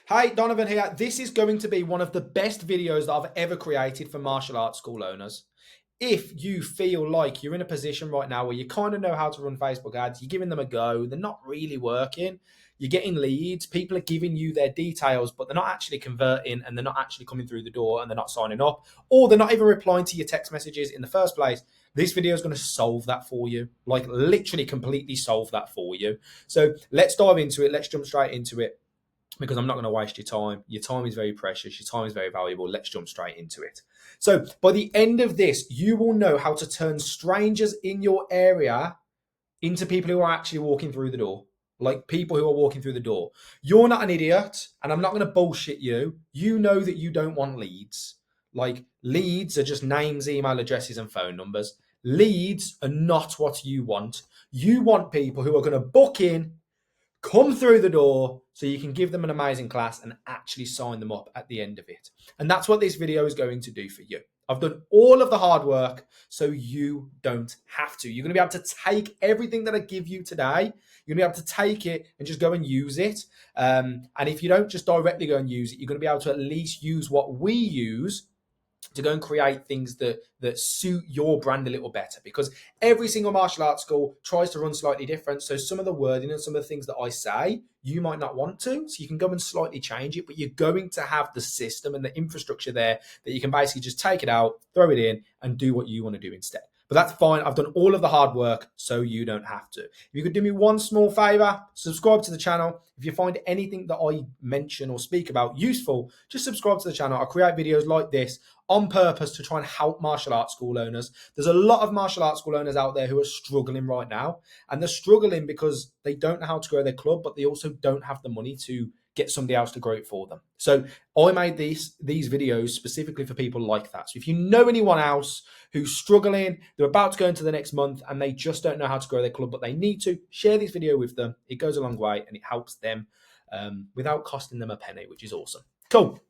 Hey, Donovan here. This is going to be one of the best videos that I've ever created for martial arts school owners. If you feel like you're in a position right now where you kind of know how to run Facebook ads, you're giving them a go, they're not really working, you're getting leads, people are giving you their details, but they're not actually converting and they're not actually coming through the door and they're not signing up, or they're not even replying to your text messages in the first place, this video is going to solve that for you. Like literally completely solve that for you. So let's dive into it. Let's jump straight into it, because I'm not going to waste your time. Your time is very precious. Your time is very valuable. Let's jump straight into it. So by the end of this, you will know how to turn strangers in your area into people who are actually walking through the door. Like people who are walking through the door. You're not an idiot, and I'm not going to bullshit you. You know that you don't want leads. Like leads are just names, email addresses, and phone numbers. Leads are not what you want. You want people who are going to book in, come through the door, so you can give them an amazing class and actually sign them up at the end of it. And that's what this video is going to do for you. I've done all of the hard work so you don't have to. You're going to be able to take everything that I give you today. You're going to be able to take it and just go and use it. And if you don't just directly go and use it, you're going to be able to at least use what we use to go and create things that suit your brand a little better, because every single martial arts school tries to run slightly different. So some of the wording and some of the things that I say, you might not want to, so you can go and slightly change it, but you're going to have the system and the infrastructure there that you can basically just take it out, throw it in, and do what you want to do instead. But that's fine. I've done all of the hard work, so you don't have to. If you could do me one small favor, subscribe to the channel. If you find anything that I mention or speak about useful, just subscribe to the channel. I create videos like this on purpose to try and help martial arts school owners. There's a lot of martial arts school owners out there who are struggling right now, and they're struggling because they don't know how to grow their club, but they also don't have the money to get somebody else to grow it for them. So I made these videos specifically for people like that. So if you know anyone else who's struggling, they're about to go into the next month and they just don't know how to grow their club, but they need to, share this video with them. It goes a long way and it helps them without costing them a penny, which is awesome. Cool.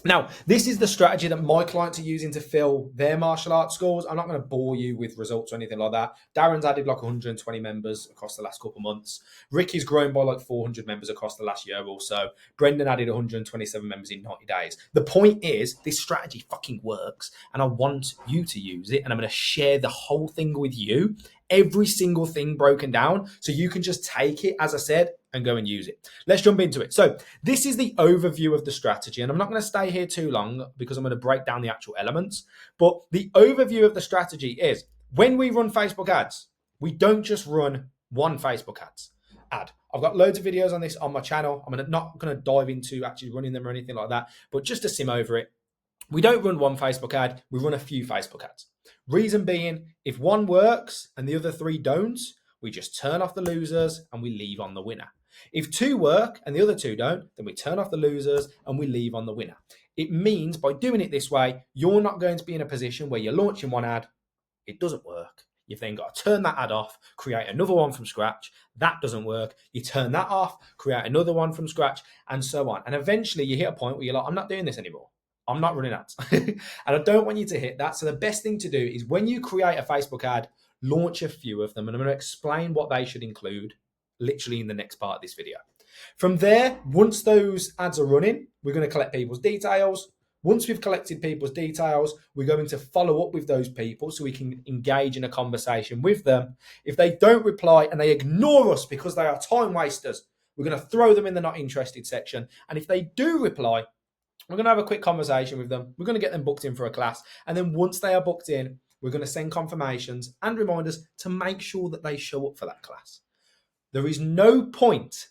Now, this is the strategy that my clients are using to fill their martial arts schools. I'm not going to bore you with results or anything like that. Darren's added like 120 members across the last couple of months. Ricky's grown by like 400 members across the last year or so. Brendan added 127 members in 90 days. The point is, this strategy fucking works, and I want you to use it, and I'm going to share the whole thing with you, every single thing broken down, so you can just take it, as I said, and go and use it. Let's jump into it. So this is the overview of the strategy, and I'm not going to stay here too long because I'm going to break down the actual elements. But the overview of the strategy is, when we run Facebook ads, we don't just run one Facebook ad. I've got loads of videos on this on my channel. I'm not going to dive into actually running them or anything like that, but just to sim over it, we don't run one Facebook ad, we run a few Facebook ads. Reason being, if one works and the other three don't, we just turn off the losers and we leave on the winner. If two work and the other two don't, then we turn off the losers and we leave on the winner. It means by doing it this way, you're not going to be in a position where you're launching one ad, it doesn't work. You've then got to turn that ad off, create another one from scratch. That doesn't work. You turn that off, create another one from scratch, and so on. And eventually you hit a point where you're like, I'm not doing this anymore. I'm not running ads. And I don't want you to hit that. So the best thing to do is, when you create a Facebook ad, launch a few of them. And I'm going to explain what they should include literally in the next part of this video. From there, once those ads are running, we're going to collect people's details. Once we've collected people's details, we're going to follow up with those people so we can engage in a conversation with them. If they don't reply and they ignore us because they are time wasters, we're going to throw them in the not interested section. And if they do reply, we're going to have a quick conversation with them. We're going to get them booked in for a class. And then once they are booked in, we're going to send confirmations and reminders to make sure that they show up for that class. There is no point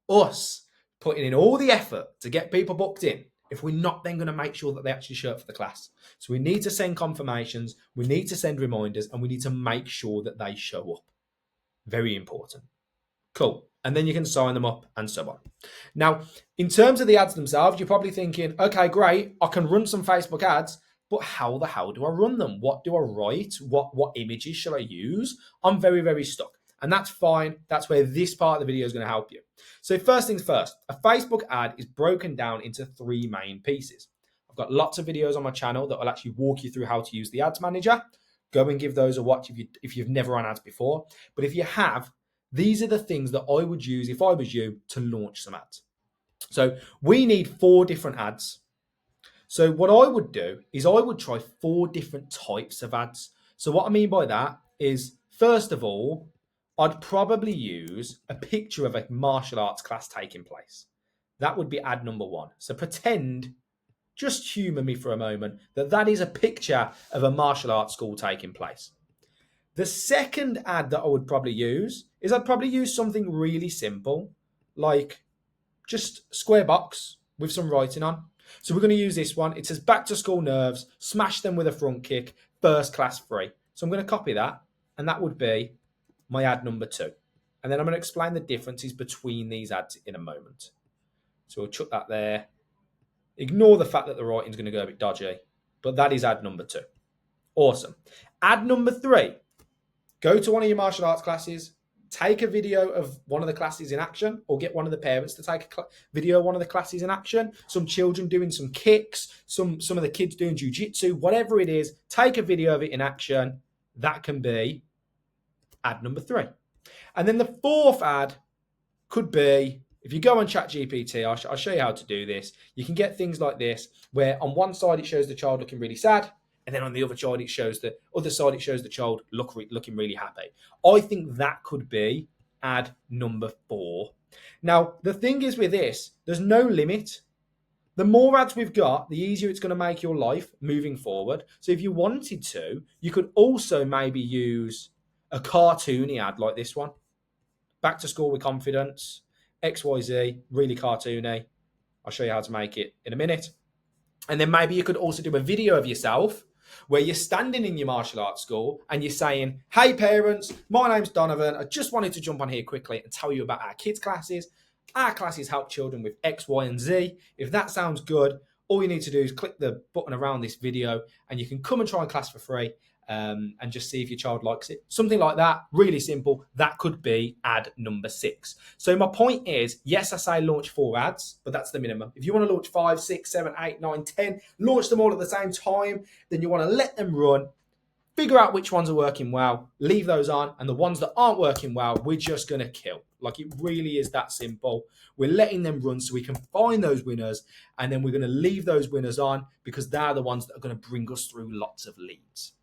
us putting in all the effort to get people booked in if we're not then going to make sure that they actually show up for the class. So we need to send confirmations, we need to send reminders, and we need to make sure that they show up. Very important. Cool. And then you can sign them up and so on. Now, in terms of the ads themselves, you're probably thinking, okay, great, I can run some Facebook ads, but how the hell do I run them? What do I write? What images shall I use? I'm very, very stuck. And that's fine. That's where this part of the video is going to help you. So first things first, a Facebook ad is broken down into three main pieces. I've got lots of videos on my channel that will actually walk you through how to use the ads manager. Go and give those a watch if you've never run ads before. But if you have, these are the things that I would use if I was you to launch some ads. So we need 4 different ads. So what I would do is I would try 4 different types of ads. So what I mean by that is, first of all, I'd probably use a picture of a martial arts class taking place. That would be ad number 1. So pretend, just humour me for a moment, that is a picture of a martial arts school taking place. The second ad that I would probably use is I'd probably use something really simple, like just square box with some writing on. So we're going to use this one. It says back to school nerves, smash them with a front kick, first class free. So I'm going to copy that, and that would be my ad number 2. And then I'm going to explain the differences between these ads in a moment. So we'll chuck that there. Ignore the fact that the writing's going to go a bit dodgy, but that is ad number 2. Awesome. Ad number 3. Go to one of your martial arts classes, take a video of one of the classes in action, or get one of the parents to take a video of one of the classes in action. Some children doing some kicks, some of the kids doing jiu-jitsu, whatever it is, take a video of it in action. That can be ad number 3. And then the 4th ad could be, if you go on ChatGPT, I'll show you how to do this. You can get things like this, where on one side it shows the child looking really sad, and then on the other side it shows the child looking really happy. I think that could be ad number 4. Now, the thing is with this, there's no limit. The more ads we've got, the easier it's going to make your life moving forward. So if you wanted to, you could also maybe use a cartoony ad like this one. Back to school with confidence, XYZ, really cartoony. I'll show you how to make it in a minute. And then maybe you could also do a video of yourself where you're standing in your martial arts school and you're saying, hey parents, my name's Donovan. I just wanted to jump on here quickly and tell you about our kids' classes. Our classes help children with X, Y, and Z. If that sounds good, all you need to do is click the button around this video and you can come and try and class for free. And just see if your child likes it. Something like that, really simple. That could be ad number 6. So my point is, yes, I say launch 4 ads, but that's the minimum. If you want to launch 5, 6, 7, 8, 9, 10, launch them all at the same time, then you want to let them run, figure out which ones are working well, leave those on, and the ones that aren't working well, we're just going to kill. Like, it really is that simple. We're letting them run so we can find those winners, and then we're going to leave those winners on because they're the ones that are going to bring us through lots of leads.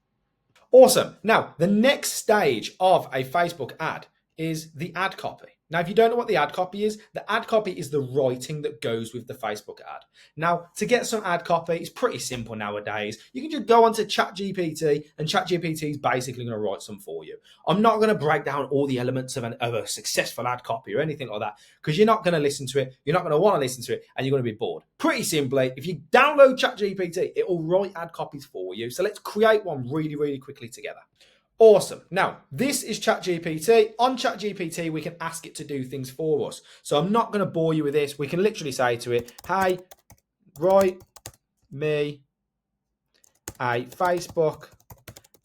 Awesome. Now, the next stage of a Facebook ad is the ad copy. Now, if you don't know what the ad copy is, the ad copy is the writing that goes with the Facebook ad. Now, to get some ad copy, it's pretty simple nowadays. You can just go onto ChatGPT, and ChatGPT is basically going to write some for you. I'm not going to break down all the elements of a successful ad copy or anything like that, because you're not going to listen to it, you're not going to want to listen to it, and you're going to be bored. Pretty simply, if you download ChatGPT, it will write ad copies for you. So let's create one really, really quickly together. Awesome. Now, this is ChatGPT. On ChatGPT, we can ask it to do things for us. So I'm not going to bore you with this. We can literally say to it, hey, write me a Facebook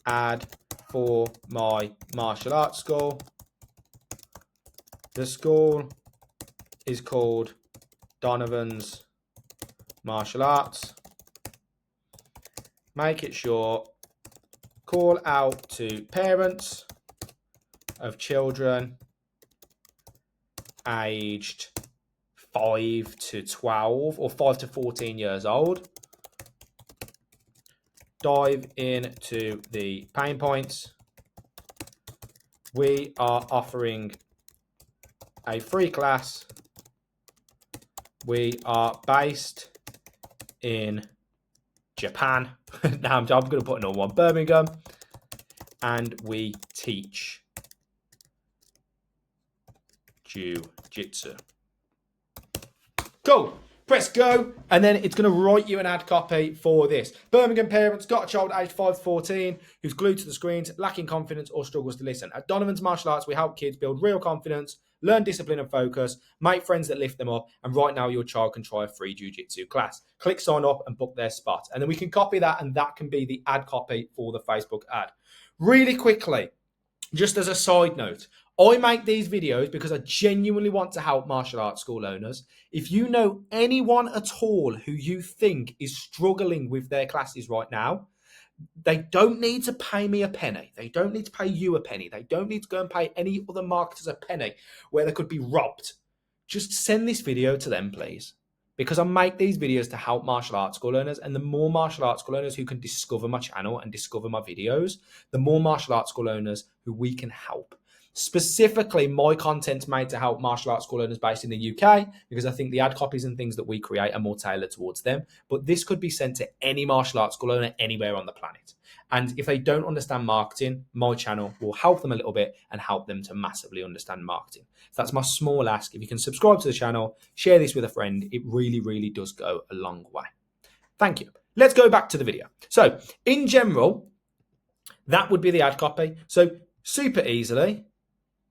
ad for my martial arts school. The school is called Donovan's Martial Arts. Make it short. Call out to parents of children aged 5 to 12 or 5 to 14 years old. Dive into the pain points. We are offering a free class. We are based in Japan. Now I'm going to put another one. Birmingham. And we teach jiu-jitsu. Cool. Press go, and then it's going to write you an ad copy for this. Birmingham parents got a child aged 5 to 14 who's glued to the screens, lacking confidence or struggles to listen. At Donovan's Martial Arts, we help kids build real confidence, learn discipline and focus, make friends that lift them up, and right now your child can try a free jiu-jitsu class. Click sign up and book their spot. And then we can copy that, and that can be the ad copy for the Facebook ad. Really quickly, just as a side note, I make these videos because I genuinely want to help martial arts school owners. If you know anyone at all who you think is struggling with their classes right now, they don't need to pay me a penny. They don't need to pay you a penny. They don't need to go and pay any other marketers a penny where they could be robbed. just send this video to them, please. Because I make these videos to help martial arts school learners, and the more martial arts school learners who can discover my channel and discover my videos, the more martial arts school learners who we can help. Specifically, my content's made to help martial arts school learners based in the UK, because I think the ad copies and things that we create are more tailored towards them. But this could be sent to any martial arts school learner anywhere on the planet. And if they don't understand marketing, my channel will help them a little bit and help them to massively understand marketing. So that's my small ask. If you can subscribe to the channel, share this with a friend, it really, really does go a long way. Thank you. Let's go back to the video. So in general, that would be the ad copy. So super easily,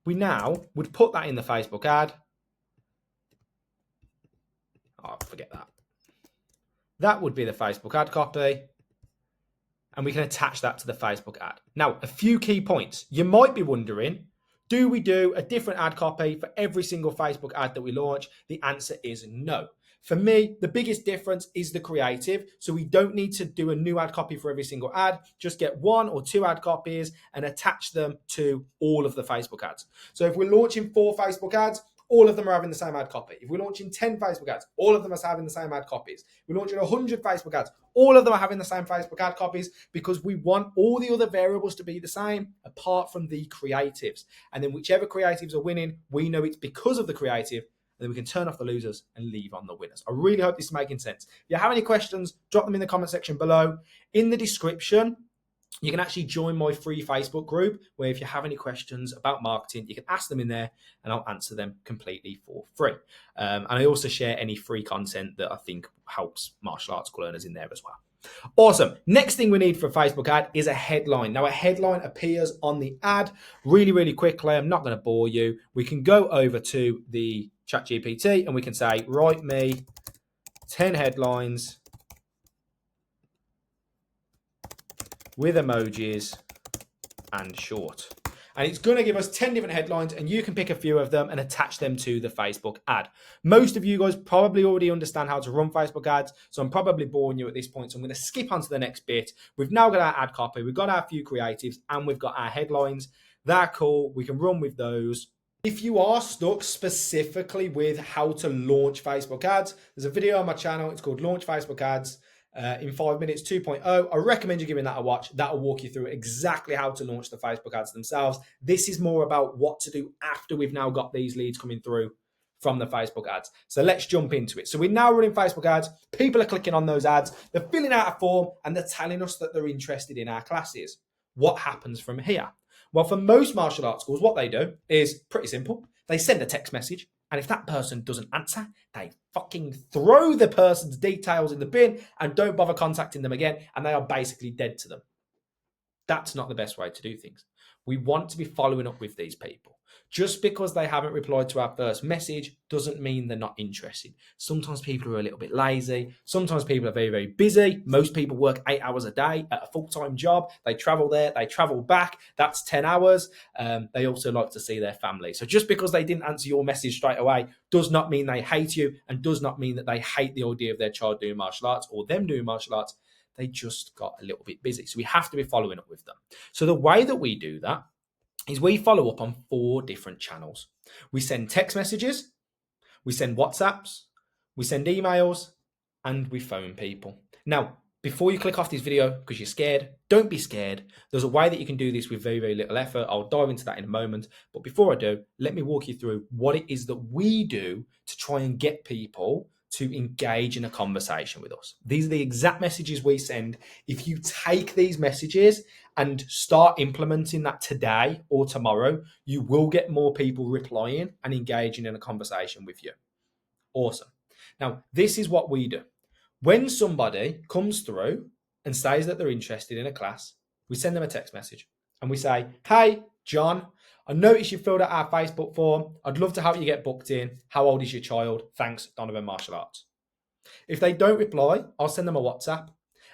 we now would put that in the Facebook ad. Oh, forget that. That would be the Facebook ad copy. And we can attach that to the Facebook ad. Now, a few key points. You might be wondering, do we do a different ad copy for every single Facebook ad that we launch? The answer is no. For me, the biggest difference is the creative. So we don't need to do a new ad copy for every single ad. Just get 1 or 2 ad copies and attach them to all of the Facebook ads. So if we're launching 4 Facebook ads, all of them are having the same ad copy. If we're launching 10 Facebook ads, all of them are having the same ad copies. If we're launching 100 Facebook ads, all of them are having the same Facebook ad copies, because we want all the other variables to be the same apart from the creatives. And then whichever creatives are winning, we know it's because of the creative, and then we can turn off the losers and leave on the winners. I really hope this is making sense. If you have any questions, drop them in the comment section below. In the description, you can actually join my free Facebook group, where if you have any questions about marketing, you can ask them in there and I'll answer them completely for free. And I also share any free content that I think helps martial arts school learners in there as well. Awesome. Next thing we need for a Facebook ad is a headline. Now, a headline appears on the ad really, really quickly. I'm not going to bore you. We can go over to the ChatGPT and we can say, write me 10 headlines with emojis and short. And it's going to give us 10 different headlines, and you can pick a few of them and attach them to the Facebook ad. Most of you guys probably already understand how to run Facebook ads, so I'm probably boring you at this point. So I'm going to skip on to the next bit. We've now got our ad copy, we've got our few creatives, and we've got our headlines. They're cool. We can run with those. If you are stuck specifically with how to launch Facebook ads, there's a video on my channel. It's called Launch Facebook Ads in 5 minutes 2.0. I recommend you giving that a watch. That'll walk you through exactly how to launch the Facebook ads themselves. This is more about what to do after we've now got these leads coming through from the Facebook ads. So let's jump into it. So we're now running Facebook ads. People are clicking on those ads. They're filling out a form and they're telling us that they're interested in our classes. What happens from here? Well, for most martial arts schools, what they do is pretty simple. They send a text message, and if that person doesn't answer, they fucking throw the person's details in the bin and don't bother contacting them again, and they are basically dead to them. That's not the best way to do things. We want to be following up with these people. Just because they haven't replied to our first message doesn't mean they're not interested. Sometimes people are a little bit lazy. Sometimes people are very, very busy. Most people work 8 hours a day at a full-time job. They travel there, they travel back. That's 10 hours. They also like to see their family. So just because they didn't answer your message straight away does not mean they hate you, and does not mean that they hate the idea of their child doing martial arts or them doing martial arts. They just got a little bit busy. So we have to be following up with them. So the way that we do that is we follow up on 4 different channels. We send text messages, we send WhatsApps, we send emails, and we phone people. Now, before you click off this video because you're scared, don't be scared. There's a way that you can do this with very, very little effort. I'll dive into that in a moment. But before I do, let me walk you through what it is that we do to try and get people to engage in a conversation with us. These are the exact messages we send. If you take these messages and start implementing that today or tomorrow, you will get more people replying and engaging in a conversation with you. Awesome. Now, this is what we do. When somebody comes through and says that they're interested in a class, we send them a text message and we say, hey, John, I noticed you filled out our Facebook form. I'd love to help you get booked in. How old is your child? Thanks, Donovan Martial Arts. If they don't reply, I'll send them a WhatsApp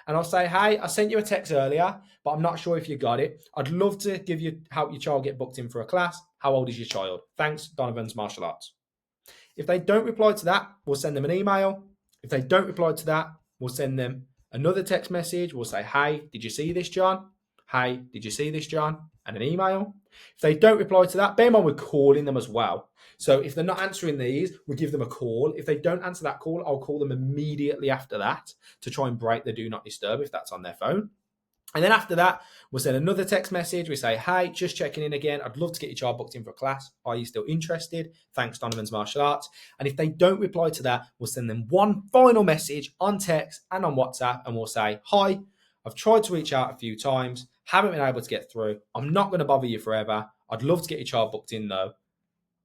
and I'll say, hey, I sent you a text earlier, but I'm not sure if you got it. I'd love to help your child get booked in for a class. How old is your child? Thanks, Donovan's Martial Arts. If they don't reply to that, we'll send them an email. If they don't reply to that, we'll send them another text message. We'll say, hey, did you see this, John? Hey, did you see this, John? and an email. If they don't reply to that, bear in mind we're calling them as well. So if they're not answering these, we'll give them a call. If they don't answer that call, I'll call them immediately after that to try and break the do not disturb if that's on their phone. And then after that, we'll send another text message. We say, hey, just checking in again. I'd love to get your child booked in for a class. Are you still interested? Thanks, Donovan's Martial Arts. And if they don't reply to that, we'll send them one final message on text and on WhatsApp. And we'll say, hi, I've tried to reach out a few times. Haven't been able to get through. I'm not going to bother you forever. I'd love to get your child booked in though.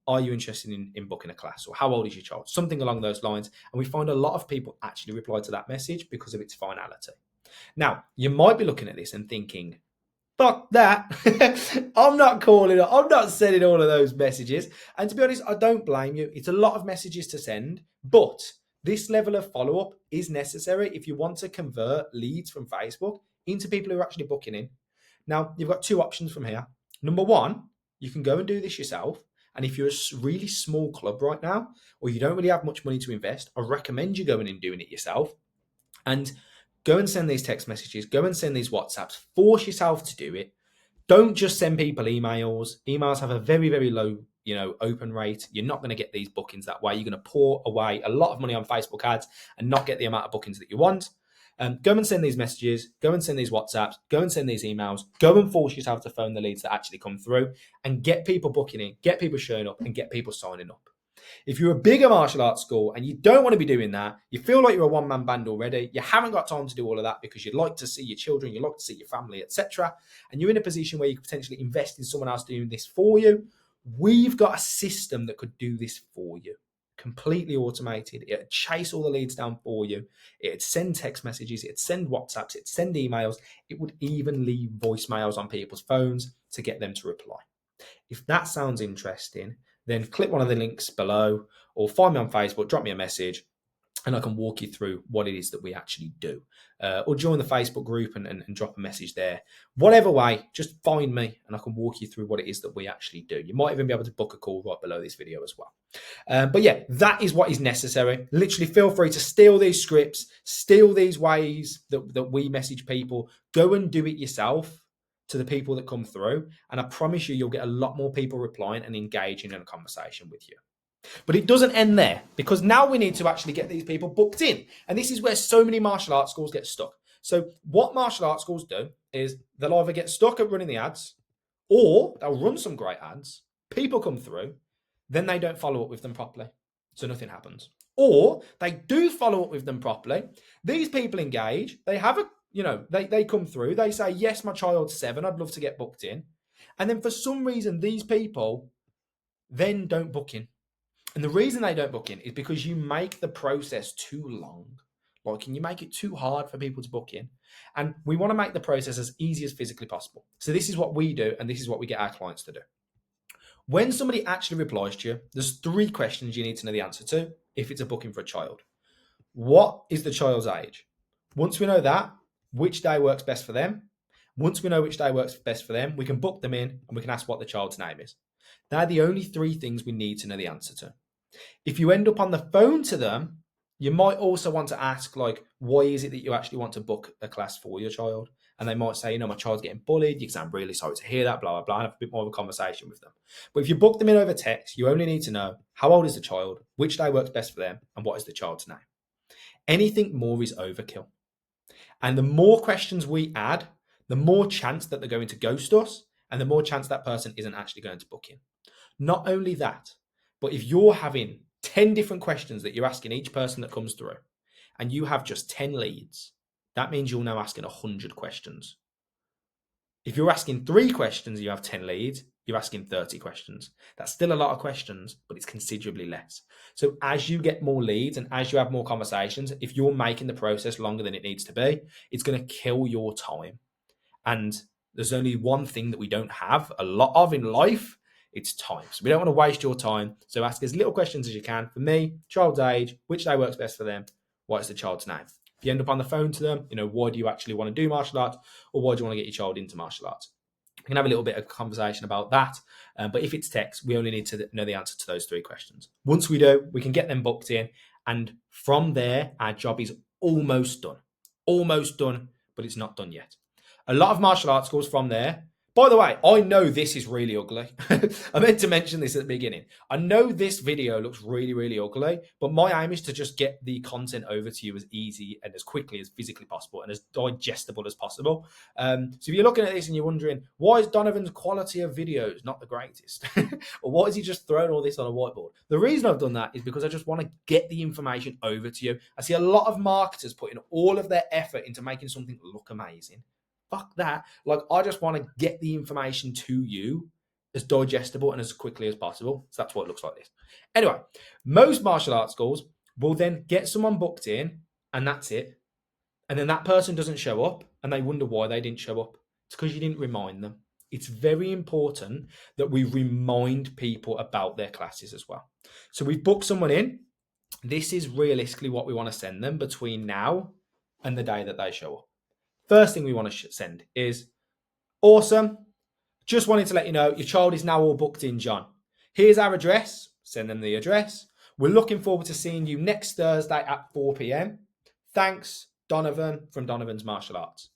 Are you interested in booking a class? Or how old is your child? Something along those lines. And we find a lot of people actually reply to that message because of its finality. Now, you might be looking at this and thinking, fuck that. I'm not calling it. I'm not sending all of those messages. And to be honest, I don't blame you. It's a lot of messages to send, but this level of follow-up is necessary if you want to convert leads from Facebook into people who are actually booking in. Now, you've got two options from here. Number one, you can go and do this yourself. And if you're a really small club right now, or you don't really have much money to invest, I recommend you going and doing it yourself. And go and send these text messages, go and send these WhatsApps, force yourself to do it. Don't just send people emails. Emails have a very, very low, open rate. You're not going to get these bookings that way. You're going to pour away a lot of money on Facebook ads and not get the amount of bookings that you want. Go and send these messages, go and send these WhatsApps, go and send these emails, go and force yourself to phone the leads that actually come through and get people booking in, get people showing up and get people signing up. If you're a bigger martial arts school and you don't want to be doing that, you feel like you're a one-man band already, you haven't got time to do all of that because you'd like to see your children, you'd like to see your family, etc., and you're in a position where you could potentially invest in someone else doing this for you, we've got a system that could do this for you. Completely automated. It'd chase all the leads down for you. It'd send text messages. It'd send WhatsApps. It'd send emails. It would even leave voicemails on people's phones to get them to reply. If that sounds interesting, then click one of the links below or find me on Facebook, drop me a message, and I can walk you through what it is that we actually do. Or join the Facebook group and drop a message there. Whatever way, just find me and I can walk you through what it is that we actually do. You might even be able to book a call right below this video as well. But yeah, that is what is necessary. Literally feel free to steal these scripts, steal these ways that we message people. Go and do it yourself to the people that come through. And I promise you'll get a lot more people replying and engaging in a conversation with you. But it doesn't end there because now we need to actually get these people booked in. And this is where so many martial arts schools get stuck. So what martial arts schools do is they'll either get stuck at running the ads or they'll run some great ads. People come through, then they don't follow up with them properly. So nothing happens. Or they do follow up with them properly. These people engage. They have they come through. They say, yes, my child's 7. I'd love to get booked in. And then for some reason, these people then don't book in. And the reason they don't book in is because you make the process too long. Like, you make it too hard for people to book in. And we want to make the process as easy as physically possible. So this is what we do, and this is what we get our clients to do. When somebody actually replies to you, there's 3 questions you need to know the answer to if it's a booking for a child. What is the child's age? Once we know that, which day works best for them? Once we know which day works best for them, we can book them in and we can ask what the child's name is. They're the only 3 things we need to know the answer to. If you end up on the phone to them, you might also want to ask, like, why is it that you actually want to book a class for your child? And they might say, my child's getting bullied. You can say, I'm really sorry to hear that, blah, blah, blah, and have a bit more of a conversation with them. But if you book them in over text, you only need to know how old is the child, which day works best for them, and what is the child's name. Anything more is overkill. And the more questions we add, the more chance that they're going to ghost us, and the more chance that person isn't actually going to book in. Not only that, but if you're having 10 different questions that you're asking each person that comes through, and you have just 10 leads, that means you're now asking 100 questions. If you're asking 3 questions and you have 10 leads, you're asking 30 questions. That's still a lot of questions, but it's considerably less. So as you get more leads and as you have more conversations, if you're making the process longer than it needs to be, it's going to kill your time. And there's only one thing that we don't have a lot of in life. It's time. So we don't want to waste your time. So ask as little questions as you can. For me, child's age, which day works best for them, what is the child's name? If you end up on the phone to them, why do you actually want to do martial arts, or why do you want to get your child into martial arts? We can have a little bit of conversation about that. But if it's text, we only need to know the answer to those 3 questions. Once we do, we can get them booked in. And from there, our job is almost done. Almost done, but it's not done yet. A lot of martial arts schools from there By the way, I know this is really ugly. I meant to mention this at the beginning. I know this video looks really, really ugly, but my aim is to just get the content over to you as easy and as quickly as physically possible and as digestible as possible. So if you're looking at this and you're wondering, why is Donovan's quality of videos not the greatest? Or why is he just throwing all this on a whiteboard? The reason I've done that is because I just want to get the information over to you. I see a lot of marketers putting all of their effort into making something look amazing. Fuck that. Like, I just want to get the information to you as digestible and as quickly as possible. So that's what it looks like this. Anyway, most martial arts schools will then get someone booked in and that's it. And then that person doesn't show up and they wonder why they didn't show up. It's because you didn't remind them. It's very important that we remind people about their classes as well. So we've booked someone in. This is realistically what we want to send them between now and the day that they show up. First thing we want to send is, awesome. Just wanted to let you know your child is now all booked in, John. Here's our address. Send them the address. We're looking forward to seeing you next Thursday at 4 p.m. Thanks, Donovan from Donovan's Martial Arts.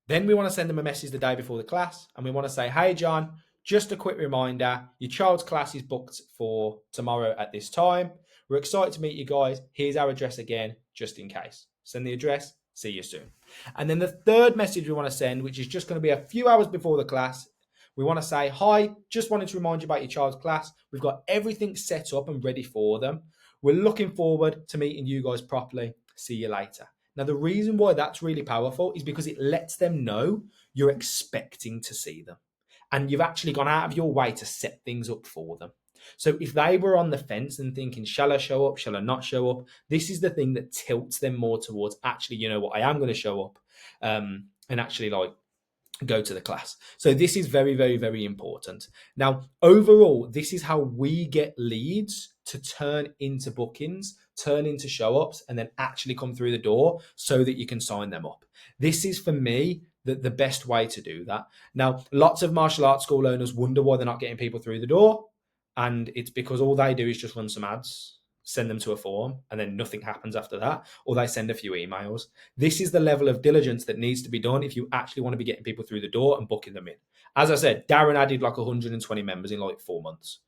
Then we want to send them a message the day before the class and we want to say, hey, John, just a quick reminder, your child's class is booked for tomorrow at this time. We're excited to meet you guys. Here's our address again, just in case. Send the address. See you soon. And then the third message we want to send, which is just going to be a few hours before the class, we want to say, hi, just wanted to remind you about your child's class. We've got everything set up and ready for them. We're looking forward to meeting you guys properly. See you later. Now, the reason why that's really powerful is because it lets them know you're expecting to see them. And you've actually gone out of your way to set things up for them. So if they were on the fence and thinking, shall I show up? Shall I not show up? This is the thing that tilts them more towards, actually, you know what, I am going to show up and actually like go to the class. So this is very, very, very important. Now, overall, this is how we get leads to turn into bookings, turn into show-ups, and then actually come through the door so that you can sign them up. This is, for me, the best way to do that. Now, lots of martial arts school owners wonder why they're not getting people through the door. And it's because all they do is just run some ads, send them to a form, and then nothing happens after that, or they send a few emails. This is the level of diligence that needs to be done if you actually want to be getting people through the door and booking them in. As I said, Darren added like 120 members in like 4 months.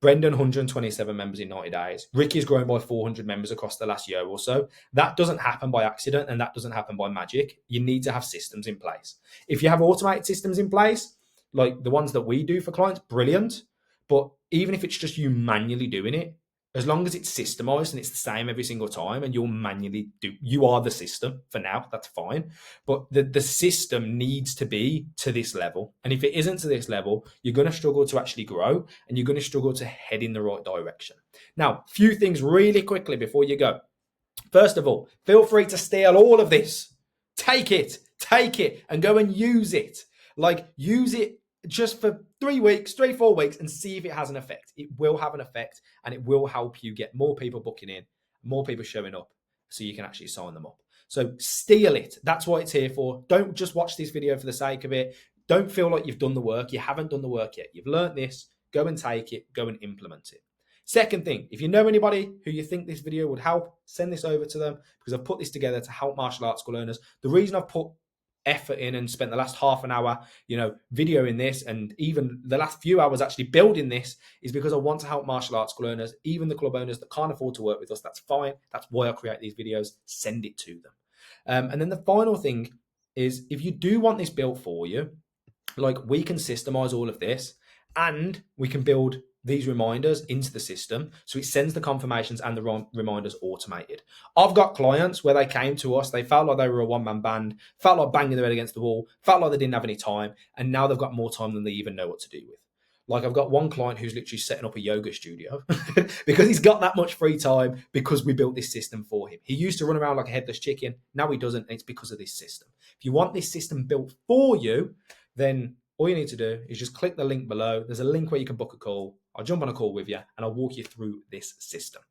Brendan, 127 members in 90 days. Ricky's grown by 400 members across the last year or so. That doesn't happen by accident, and that doesn't happen by magic. You need to have systems in place. If you have automated systems in place, like the ones that we do for clients, brilliant. But even if it's just you manually doing it, as long as it's systemized and it's the same every single time and you'll manually do, you are the system for now, that's fine. But the system needs to be to this level. And if it isn't to this level, you're going to struggle to actually grow and you're going to struggle to head in the right direction. Now, few things really quickly before you go. First of all, feel free to steal all of this. Take it, and go and use it. Like, use it just for 3 weeks, 4 weeks, and see if it has an effect. It will have an effect, and it will help you get more people booking in, more people showing up, so you can actually sign them up. So steal it. That's what it's here for. Don't just watch this video for the sake of it. Don't feel like you've done the work. You haven't done the work yet. You've learned this. Go and take it. Go and implement it. Second thing, if you know anybody who you think this video would help, send this over to them, because I've put this together to help martial arts school owners. The reason I've put effort in and spent the last half an hour, video in this, and even the last few hours actually building this, is because I want to help martial arts school owners, even the club owners that can't afford to work with us. That's fine. That's why I create these videos. Send it to them. And then the final thing is, if you do want this built for you, like, we can systemize all of this and we can build these reminders into the system, so it sends the confirmations and the reminders automated. I've got clients where they came to us, they felt like they were a one-man band, felt like banging their head against the wall, felt like they didn't have any time, and now they've got more time than they even know what to do with. Like, I've got one client who's literally setting up a yoga studio because he's got that much free time because we built this system for him. He used to run around like a headless chicken. Now he doesn't, and it's because of this system. If you want this system built for you, then all you need to do is just click the link below. There's a link where you can book a call. I'll jump on a call with you and I'll walk you through this system.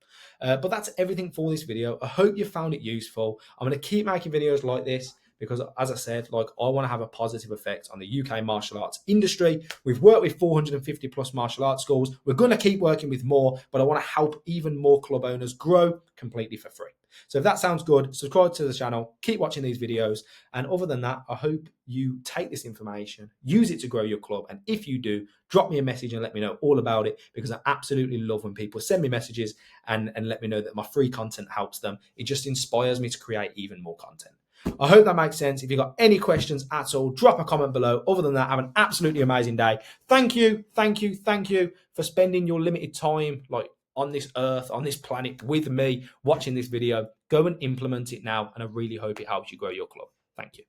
But that's everything for this video. I hope you found it useful. I'm going to keep making videos like this because, as I said, I want to have a positive effect on the UK martial arts industry. We've worked with 450 plus martial arts schools. We're going to keep working with more, but I want to help even more club owners grow completely for free. So if that sounds good, subscribe to the channel, keep watching these videos. And other than that, I hope you take this information, use it to grow your club. And if you do, drop me a message and let me know all about it, because I absolutely love when people send me messages and let me know that my free content helps them. It just inspires me to create even more content. I hope that makes sense. If you've got any questions at all, drop a comment below. Other than that, have an absolutely amazing day. Thank you for spending your limited time on this earth, on this planet with me, watching this video. Go and implement it now, and I really hope it helps you grow your club. Thank you.